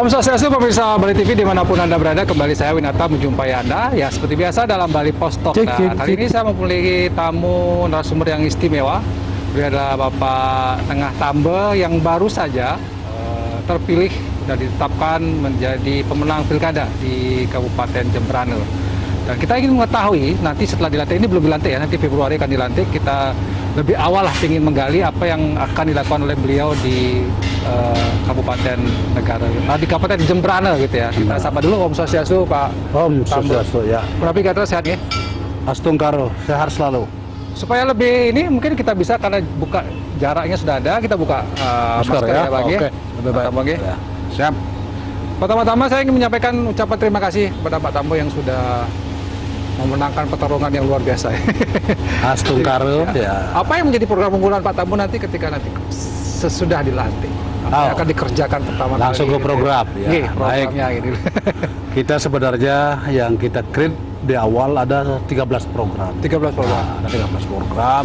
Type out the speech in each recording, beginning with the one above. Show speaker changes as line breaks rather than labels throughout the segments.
Om Swastiastu, pemirsa Bali TV dimanapun Anda berada, kembali saya Winata menjumpai Anda. Ya, seperti biasa dalam Bali Post Talk. Nah, kali ini saya mempunyai tamu narasumber yang istimewa. Beliau adalah Bapak Tengah Tambe yang baru saja terpilih dan ditetapkan menjadi pemenang pilkada di Kabupaten Jembrane. Dan kita ingin mengetahui nanti setelah dilantik, ini belum dilantik ya, nanti Februari akan dilantik, kita lebih awal lah ingin menggali apa yang akan dilakukan oleh beliau di Kabupaten Negara, di Kabupaten Jembrane gitu ya. Kita sapa dulu Om Swastiastu, Pak.
Om Swastiastu, ya.
Berapa kata sehat ya?
Astungkaro, sehat selalu.
Supaya lebih ini mungkin kita bisa, karena buka jaraknya sudah ada, kita buka masker ya, Bang.
Oke, lebih baik.
Bang,
ya. Siap.
Pertama-tama saya ingin menyampaikan ucapan terima kasih kepada Pak Tambo yang sudah memenangkan pertarungan yang luar biasa.
Astungkaro, ya.
Apa yang menjadi program unggulan Pak Tambo nanti ketika nanti sesudah dilantik? Apa yang akan dikerjakan pertama kali?
Langsung ke program. Ya.
Programnya
Baik.
ini.
Kita sebenarnya yang kita create di awal ada 13 program.
13 program.
Nah, ada 13 program.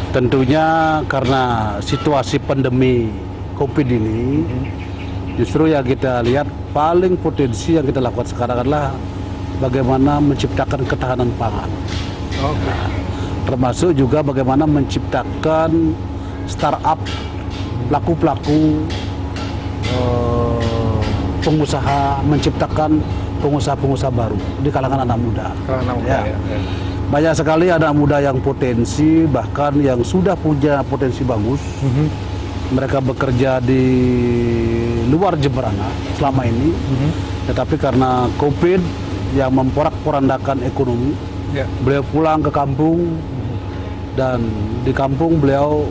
Tentunya karena situasi pandemi COVID ini, justru yang kita lihat paling potensi yang kita lakukan sekarang adalah bagaimana menciptakan ketahanan pangan.
Oke.
Termasuk juga bagaimana menciptakan startup, pelaku-pelaku pengusaha, menciptakan pengusaha-pengusaha baru di kalangan anak muda.
Ya.
Banyak sekali anak muda yang potensi, bahkan yang sudah punya potensi bagus. Mereka bekerja di luar Jembrane selama ini, tetapi karena COVID yang memporak-porandakan ekonomi, beliau pulang ke kampung, dan di kampung beliau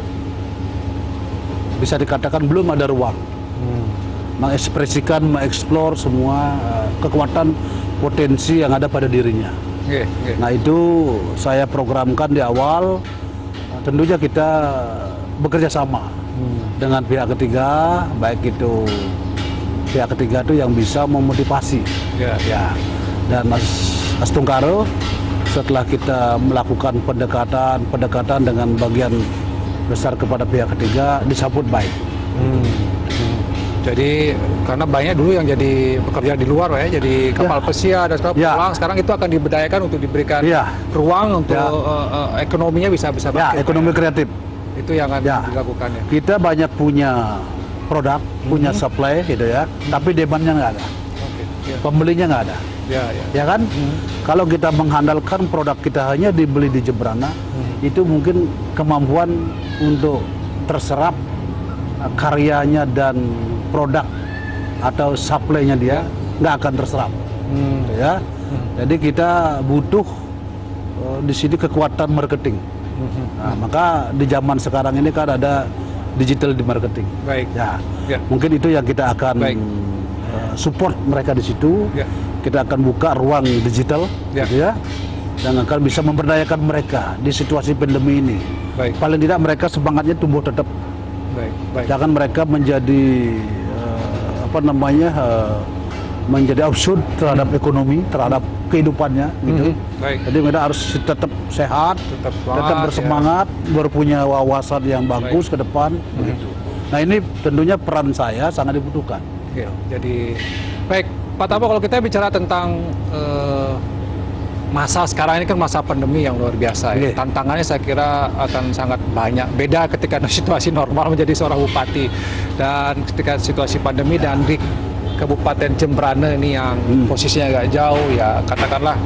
bisa dikatakan belum ada ruang mengekspresikan, mengeksplor semua kekuatan potensi yang ada pada dirinya. Nah, itu saya programkan di awal. Tentunya kita bekerja sama dengan pihak ketiga, baik itu pihak ketiga itu yang bisa memotivasi. Ya. Dan Astungkaro, setelah kita melakukan pendekatan dengan bagian besar kepada pihak ketiga, disambut baik.
Jadi karena banyak dulu yang jadi bekerja di luar ya, jadi kapal pesiar dan sebagainya, pulang sekarang itu akan diberdayakan untuk diberikan ruang untuk ekonominya bisa bangkit.
Ekonomi kreatif.
Itu yang akan dilakukan ya.
Kita banyak punya produk, punya supply gitu ya, tapi demandnya nggak ada. Pembelinya nggak ada. Ya kan? Kalau kita mengandalkan produk kita hanya dibeli di Jembrane, itu mungkin kemampuan untuk terserap karyanya dan produk atau supply-nya dia nggak akan terserap. Ya. Jadi kita butuh di sini kekuatan marketing. Nah, maka di zaman sekarang ini kan ada digital di marketing.
Baik.
Ya. Mungkin itu yang kita akan support mereka di situ. Kita akan buka ruang digital, gitu ya, dan akan bisa memberdayakan mereka di situasi pandemi ini. Paling tidak mereka semangatnya tumbuh tetap. Jangan mereka menjadi menjadi absurd terhadap ekonomi, terhadap kehidupannya, gitu. Jadi mereka harus tetap sehat, tetap bersemangat, berpunya wawasan yang bagus ke depan, begitu. Nah, ini tentunya peran saya sangat dibutuhkan.
Jadi baik, Pak Tambo, kalau kita bicara tentang masa sekarang ini kan masa pandemi yang luar biasa ya. Tantangannya saya kira akan sangat banyak. Beda ketika situasi normal menjadi seorang bupati dan ketika situasi pandemi dan di Kabupaten Jembrane ini yang posisinya agak jauh ya, katakanlah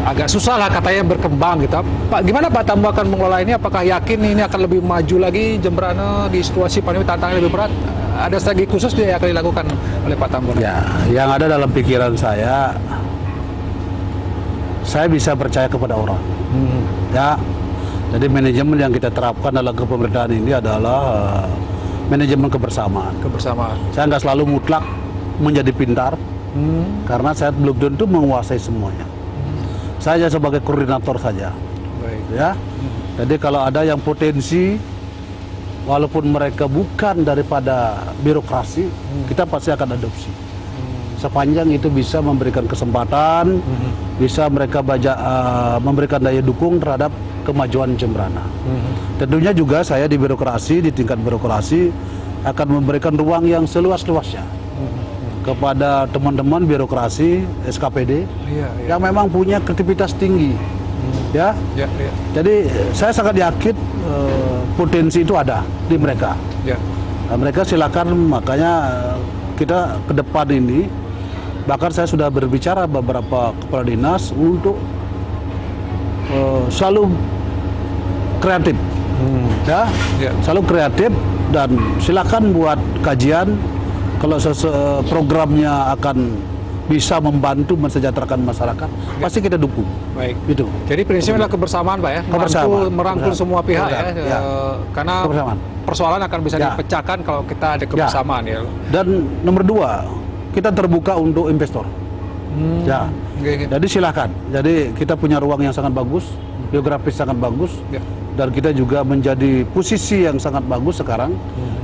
agak susah lah katanya berkembang gitu. Pak, gimana Pak Tambo akan mengelola ini? Apakah yakin ini akan lebih maju lagi Jembrane di situasi pandemi, tantangan lebih berat? Ada strategi khusus yang akan dilakukan oleh Pak Tambo?
Ya, yang ada dalam pikiran saya bisa percaya kepada orang. Ya, jadi manajemen yang kita terapkan dalam kepemerintahan ini adalah manajemen kebersamaan. Saya nggak selalu mutlak menjadi pintar, karena saya belum tentu menguasai semuanya. Saya sebagai koordinator saja. Ya, jadi kalau ada yang potensi, walaupun mereka bukan daripada birokrasi, kita pasti akan adopsi. Sepanjang itu bisa memberikan kesempatan, bisa mereka memberikan daya dukung terhadap kemajuan Jembrane. Tentunya juga saya di birokrasi, di tingkat birokrasi, akan memberikan ruang yang seluas-luasnya kepada teman-teman birokrasi SKPD yang memang punya kreativitas tinggi, ya. Jadi saya sangat yakin potensi itu ada di mereka. Nah, mereka silakan, makanya kita ke depan ini, bahkan saya sudah berbicara beberapa kepala dinas untuk selalu kreatif, selalu kreatif, dan silakan buat kajian kalau programnya akan bisa membantu mensejahterakan masyarakat, pasti kita dukung.
Baik.
Itu.
Jadi prinsipnya adalah kebersamaan, Pak ya. Merangkul semua pihak ya. Karena persoalan akan bisa dipecahkan kalau kita ada kebersamaan ya.
Dan nomor 2, kita terbuka untuk investor. Jadi silakan. Jadi kita punya ruang yang sangat bagus, geografis sangat bagus, dan kita juga menjadi posisi yang sangat bagus sekarang.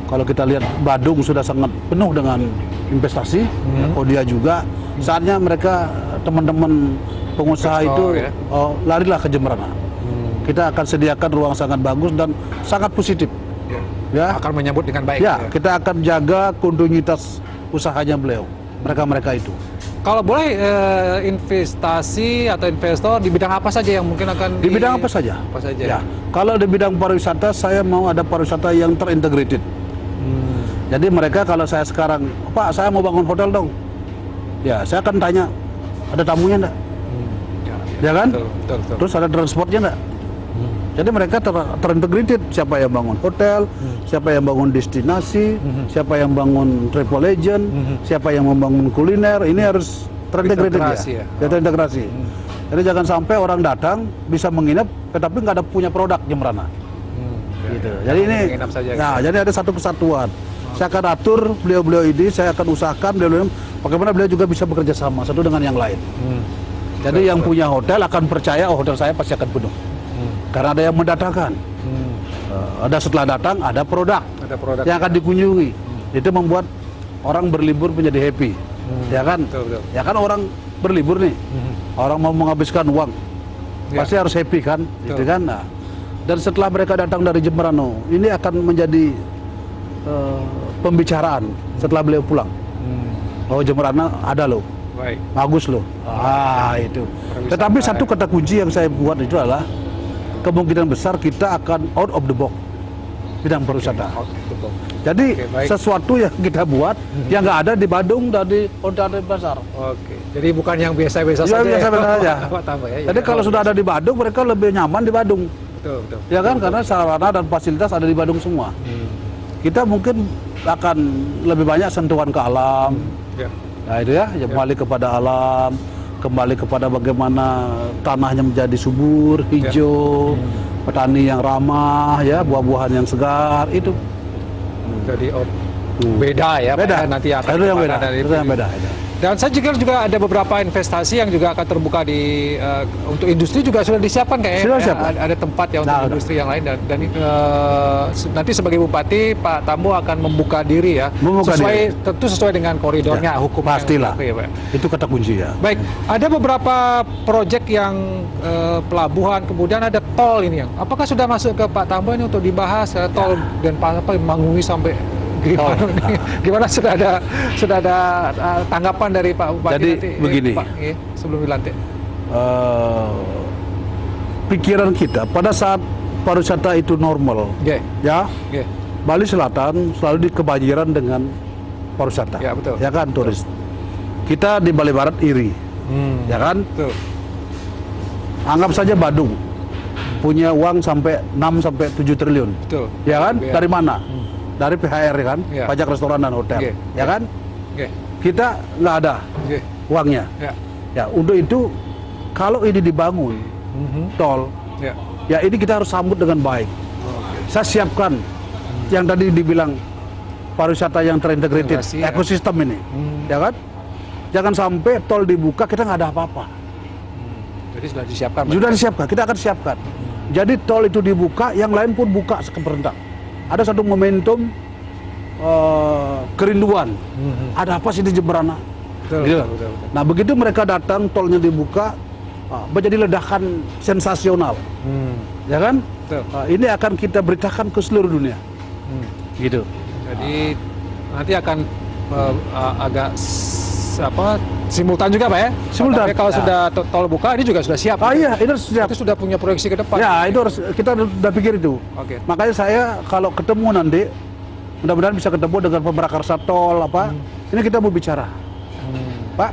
Kalau kita lihat Badung sudah sangat penuh dengan investasi, Kodia juga. Saatnya mereka, teman-teman pengusaha itu larilah ke Jemberana. Kita akan sediakan ruang sangat bagus dan sangat positif.
Akan menyambut dengan baik.
Kita akan jaga kontinuitas usahanya beliau, mereka itu.
Kalau boleh investasi atau investor di bidang apa saja yang mungkin akan
di bidang apa saja? Ya. Kalau di bidang pariwisata, saya mau ada pariwisata yang terintegrated. Jadi mereka, kalau saya sekarang, Pak, saya mau bangun hotel dong. Ya, saya akan tanya, ada tamunya enggak? Ya kan? Betul. Terus ada transportnya enggak? Jadi mereka terintegrated, siapa yang bangun hotel, siapa yang bangun destinasi, siapa yang bangun travel agent, siapa yang membangun kuliner, ini harus terintegrated ya. Terintegrasi. Jadi jangan sampai orang datang bisa menginap tetapi nggak ada punya produk Jemberana. Gitu. Jadi ini jadi ada satu kesatuan. Saya akan atur beliau-beliau ini, saya akan usahakan beliau-beliau bagaimana beliau juga bisa bekerja sama satu dengan yang lain. Jadi yang punya hotel akan percaya, hotel saya pasti akan penuh. Karena ada yang mendatangkan. Ada setelah datang, ada produk yang akan dikunjungi. Itu membuat orang berlibur menjadi happy. Ya kan? Ya kan, orang berlibur nih. Orang mau menghabiskan uang. Pasti harus happy kan? Itu kan? Nah, dan setelah mereka datang dari Jemberana, ini akan menjadi pembicaraan setelah beliau pulang. Oh, Jemberana ada loh. Bagus loh. Itu. Tetapi satu kata kunci yang saya buat itu adalah kemungkinan besar kita akan out of the box bidang pariwisata. Jadi sesuatu yang kita buat yang nggak ada di Badung dan di Pasar.
Jadi bukan yang biasa-biasa saja.
Biasa-biasa saja. Jadi kalau sudah ada di Badung, mereka lebih nyaman di Badung. Ya kan, karena sarana dan fasilitas ada di Badung semua. Kita mungkin akan lebih banyak sentuhan ke alam. Nah itu ya, kembali kepada alam. Kembali kepada bagaimana tanahnya menjadi subur, hijau, petani yang ramah, ya, buah-buahan yang segar, itu.
Jadi beda ya,
beda.
Nanti akan
itu yang beda. Itu yang beda.
Dan saya juga ada beberapa investasi yang juga akan terbuka untuk industri juga sudah disiapkan kayaknya. Ada tempat ya untuk industri yang lain dan nanti sebagai bupati Pak Tambo akan membuka diri ya. Tentu sesuai dengan koridornya hukum.
Pastilah. Itu kata kunci ya.
Baik, ada beberapa proyek yang pelabuhan, kemudian ada tol ini yang. Apakah sudah masuk ke Pak Tambo ini untuk dibahas tol dan Mangungi sampai gimana sudah ada tanggapan dari Pak Bupati?
Jadi nanti, begini,
Pak, sebelum dilantik.
Pikiran kita pada saat pariwisata itu normal, Bali Selatan selalu kebanjiran dengan pariwisata,
betul.
Ya kan, turis. Kita di Bali Barat iri, ya kan?
Betul.
Anggap saja Badung punya uang sampai 6 sampai 7 triliun,
betul.
Ya kan? Dari mana? Dari PHR kan, pajak restoran dan hotel, ya kan? Kita nggak ada uangnya. Ya, untuk itu kalau ini dibangun tol, ya ini kita harus sambut dengan baik. Saya siapkan yang tadi dibilang pariwisata yang terintegrated, ekosistem ini, ya kan? Jangan sampai tol dibuka kita nggak ada apa-apa.
Jadi sudah disiapkan.
Sudah disiapkan, kita akan siapkan. Jadi tol itu dibuka, yang lain pun buka sekerentak. Ada satu momentum kerinduan. Ada apa sih di Jemberana? Betul. Nah begitu mereka datang, tolnya dibuka, menjadi ledakan sensasional, ya kan? Ini akan kita beritakan ke seluruh dunia, gitu.
Jadi nanti akan agak simultan juga Pak ya?
Simultan.
Tapi kalau
Ya.
sudah tol buka, ini juga sudah siap.
Iya, itu harus siap.
Itu sudah punya proyeksi ke depan.
Ya, itu harus kita udah pikir itu.
Oke.
Makanya saya kalau ketemu nanti, mudah-mudahan bisa ketemu dengan pemrakarsa tol apa. Ini kita mau bicara, Pak.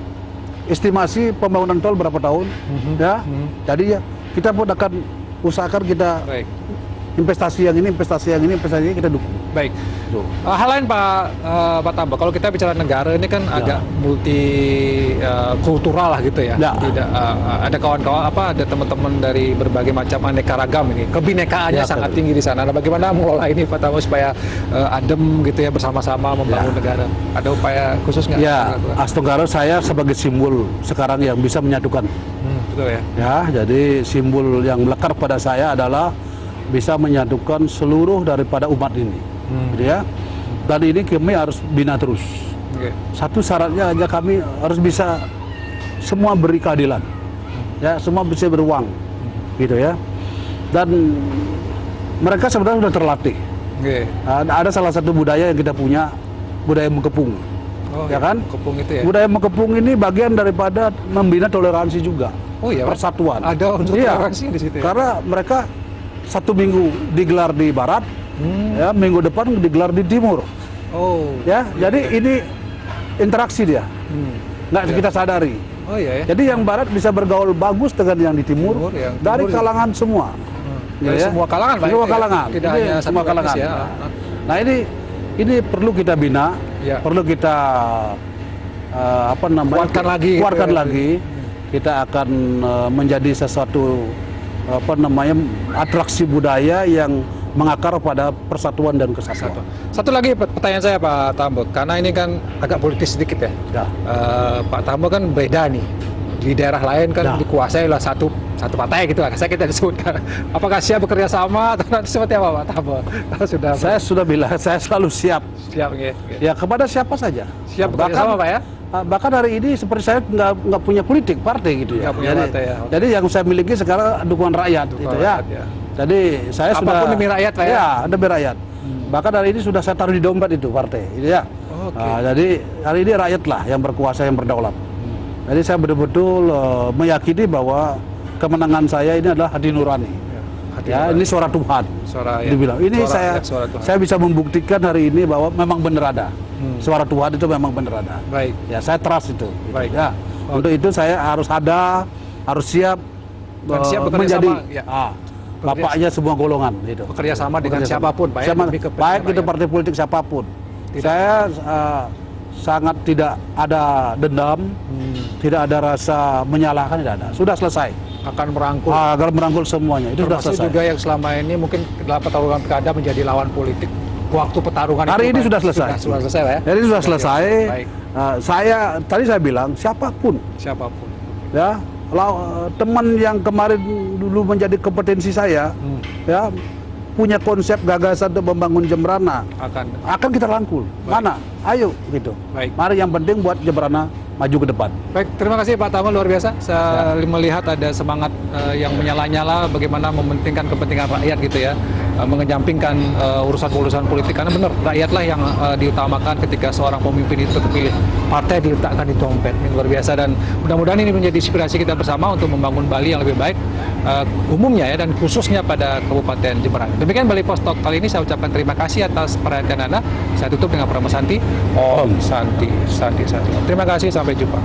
Estimasi pembangunan tol berapa tahun? Ya, jadi ya kita pun akan usahakan kita
Baik.
investasi yang ini, investasi yang ini, investasi ini kita dukung.
Baik.
Tuh.
Hal lain Pak Tambo, kalau kita bicara negara ini kan agak multi kultural lah gitu ya.
Ya.
Tidak ada kawan-kawan ada teman-teman dari berbagai macam aneka ragam ini. Kebinekaannya
Ya,
sangat tinggi di sana. Nah, bagaimana mengelola ini Pak Tambo supaya adem gitu ya bersama-sama membangun negara? Ada upaya khusus nggak?
Ya, Astonggaro saya sebagai simbol sekarang yang bisa menyatukan.
Betul ya.
Ya, jadi simbol yang melekat pada saya adalah bisa menyatukan seluruh daripada umat ini, gitu ya. Dan ini kami harus bina terus.
Oke.
Satu syaratnya aja kami harus bisa semua beri keadilan, ya, semua bisa beruang, gitu ya. Dan mereka sebenarnya sudah terlatih.
Oke.
Ada salah satu budaya yang kita punya, budaya mengepung,
Oh,
ya kan?
Kepung itu ya.
Budaya mengepung ini bagian daripada membina toleransi juga,
Oh iya, Pak.
persatuan.
Ada unsur
Iya,
toleransi di situ ya.
karena mereka satu minggu digelar di barat, ya, minggu depan digelar di timur,
Oh.
ya. Jadi ini interaksi dia, nggak
Ya.
kita sadari.
Oh iya ya.
Jadi yang barat bisa bergaul bagus dengan yang di timur,
Timur, yang
dari
timur
kalangan semua.
Dari
Ya.
semua kalangan, Pak.
Semua
Itu ya?
kalangan.
Tidak
Ini
hanya
semua
satu
kalangan.
etnis ya.
Nah ini perlu kita bina,
Ya.
perlu kita
Kuatkan lagi gitu
kuatkan
ya.
lagi. Kita akan menjadi sesuatu atraksi budaya yang mengakar pada persatuan dan kesatuan.
Satu lagi pertanyaan saya Pak Tambo, karena ini kan agak politis sedikit ya.
Ya.
Pak Tambo kan beda nih. Di daerah lain kan
Ya.
dikuasai oleh satu partai gitu lah. Saya kita disebutkan. Apakah siap bekerja sama atau nanti seperti apa Pak Tambo? Kalau sudah
Saya sudah bilang saya selalu siap.
siap gitu.
Ya kepada siapa saja.
Siap bekerja sama Pak ya?
Bahkan hari ini seperti saya nggak punya politik partai gitu ya.
Nggak punya
jadi,
partai ya.
jadi yang saya miliki sekarang dukungan rakyat gitu ya.
rakyat, ya.
Jadi saya
Apapun
sudah
demi rakyat, Pak ya?
Ya, demi rakyat. Bahkan hari ini sudah saya taruh di dompet itu partai, gitu ya.
Oke.
Jadi hari ini rakyat lah yang berkuasa, yang berdaulat. Jadi saya betul-betul meyakini bahwa kemenangan saya ini adalah hati nurani.
Hati
Ya,
nurani.
ini suara Tuhan.
Suara ya.
Dibilang. Ini
Suara Tuhan.
saya bisa membuktikan hari ini bahwa memang benar ada. Suara Tuhan itu memang benar ada.
Baik.
Ya, saya trust itu.
Baik.
Ya.
Oke.
Untuk itu saya harus ada, harus siap,
Dan siap bekerja
menjadi
sama, ya.
bapaknya semua golongan itu.
Bekerja sama dengan
Bekerja
siapapun, Pak ya, demi kepentingan
baik itu
rakyat.
partai politik siapapun.
Tidak.
Saya sangat tidak ada dendam, tidak ada rasa menyalahkan, tidak ada. Sudah selesai.
Akan merangkul.
Agar merangkul semuanya itu sudah
Termasuk
selesai.
juga yang selama ini mungkin dalam pertarungan pilkada menjadi lawan politik. Waktu pertarungan
Hari
itu,
ini
Pak,
sudah selesai.
Sudah selesai, Pak ya.
Jadi sudah selesai.
Baik.
Tadi saya bilang siapapun,
Siapapun.
ya, teman yang kemarin dulu menjadi kompetensi saya, ya, punya konsep gagasan untuk membangun Jembrana, akan kita rangkul.
Baik.
Mana? Ayo gitu.
Baik.
Mari yang penting buat Jembrana maju ke depan.
Baik, terima kasih Pak Tambo, luar biasa. Saya melihat ada semangat yang menyala-nyala bagaimana mementingkan kepentingan rakyat gitu ya. Mengejampingkan urusan-urusan politik, karena benar rakyatlah yang diutamakan ketika seorang pemimpin itu terpilih. Partai diletakkan di dompet. Ini luar biasa, dan mudah-mudahan ini menjadi inspirasi kita bersama untuk membangun Bali yang lebih baik umumnya ya, dan khususnya pada Kabupaten Jemberana. Demikian Bali Post Talk kali ini, saya ucapkan terima kasih atas perhatian Anda. Saya tutup dengan Pranama Santi. Om Santi, Santi, Santi. Terima kasih, sampai jumpa.